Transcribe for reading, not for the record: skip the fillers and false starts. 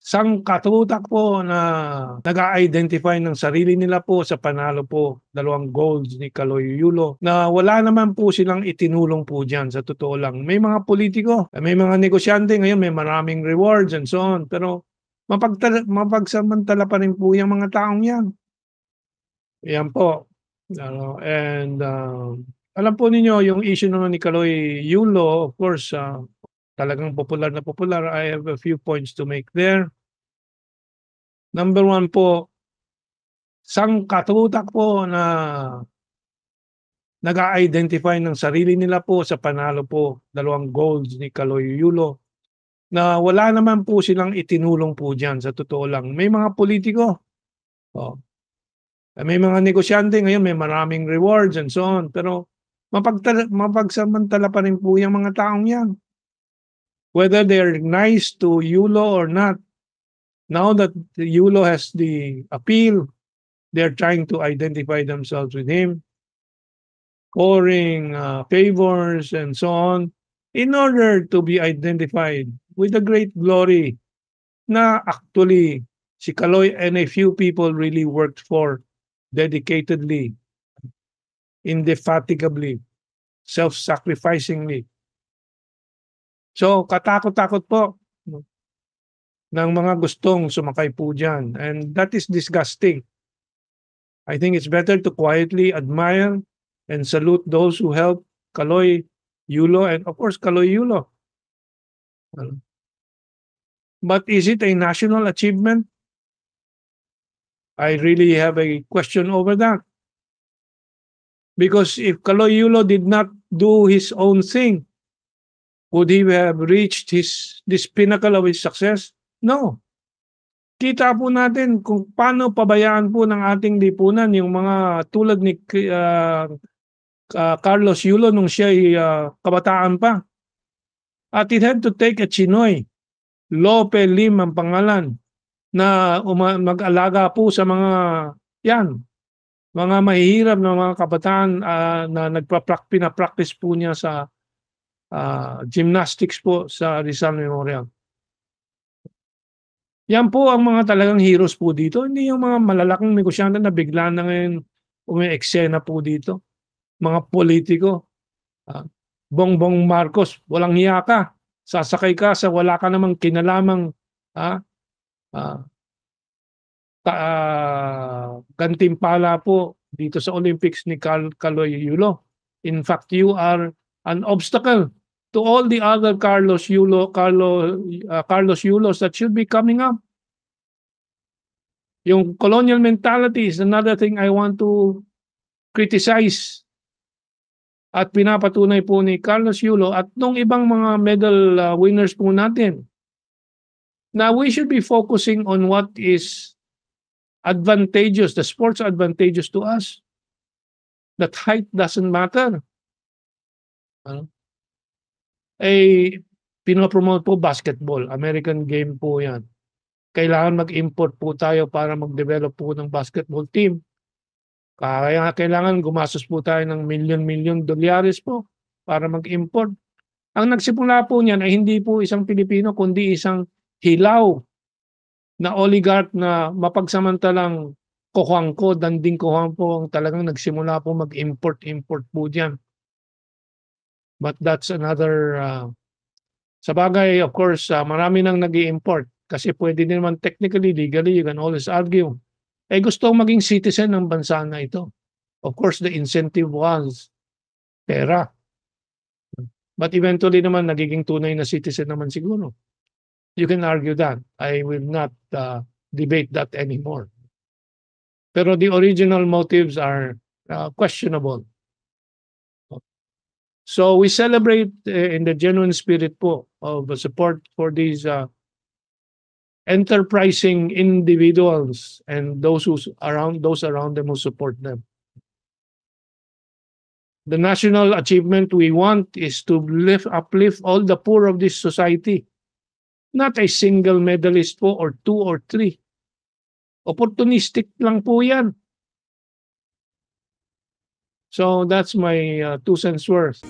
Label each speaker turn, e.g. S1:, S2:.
S1: Sangkatutak po na nag-a-identify ng sarili nila po sa panalo po, 2 golds ni Kaloy Yulo na wala naman po silang itinulong po diyan sa totoo lang. May mga politiko, may mga negosyante ngayon, may maraming rewards and so on, pero mapagsamantala pa rin po yang mga taong yan. Yan po, and alam po ninyo yung issue naman ni Kaloy Yulo, of course, talagang popular na popular. I have a few points to make there. Number 1 po, sangkatutak po na nag-a-identify ng sarili nila po sa panalo po, 2 golds ni Kaloy Yulo na wala naman po silang itinulong po diyan sa totoo lang. May mga politiko, oh, may mga negosyante ngayon, may maraming rewards and so on, pero mapagsamantala pa rin po yang mga taong yan. Whether they're nice to Yulo or not, now that Yulo has the appeal, they're trying to identify themselves with him, scoring favors and so on, in order to be identified with the great glory na actually si Kaloy and a few people really worked for dedicatedly, indefatigably, self-sacrificingly. So, katakot-takot po ng mga gustong sumakay po dyan. And that is disgusting. I think it's better to quietly admire and salute those who help Kaloy Yulo and of course Kaloy Yulo. But is it a national achievement? I really have a question over that. Because if Kaloy Yulo did not do his own thing, would he have reached this pinnacle of his success? No. Kita po natin kung paano pabayaan po ng ating lipunan yung mga tulad ni Carlos Yulo nung siya ay kabataan pa. At it had to take a Chinoy, Lope Lim ang pangalan, na mag-alaga po sa mga mga mahihirap na mga kabataan na pinapractice po niya sa gymnastics po sa Rizal Memorial. Yan po ang mga talagang heroes po dito. Hindi yung mga malalaking negosyante na bigla na ngayon umi-eksena po dito. Mga politiko. Bongbong Marcos, walang hiya ka. Sasakay ka sa wala ka namang kinalamang gantimpala po dito sa Olympics ni Kaloy Yulo. In fact, you are an obstacle to all the other Carlos Yulos that should be coming up. Yung colonial mentality is another thing I want to criticize. At pinapatunay po ni Carlos Yulo at nung ibang mga medal winners po natin. Now we should be focusing on what is advantageous, the sports advantageous to us. That height doesn't matter. Pinopromote po basketball. American game po yan. Kailangan mag-import po tayo para mag-develop po ng basketball team. Kaya kailangan gumastos po tayo ng milyon-milyon dolyares po para mag-import. Ang nagsimula po niyan ay hindi po isang Pilipino kundi isang hilaw na oligarch na mapagsamantalang Cojuangco, Danding Cojuangco ang talagang nagsimula po mag-import po diyan. But that's another sa bagay, of course, marami nang nag-i-import kasi pwede din naman technically, legally, you can always argue. Gusto maging citizen ng bansa na ito. Of course, the incentive was pera. But eventually naman, nagiging tunay na citizen naman siguro. You can argue that. I will not debate that anymore. Pero the original motives are questionable. So we celebrate in the genuine spirit po of support for these enterprising individuals and those around them who support them. The national achievement we want is to uplift all the poor of this society. Not a single medalist po or 2 or 3. Opportunistic lang po yan. So that's my 2 cents worth.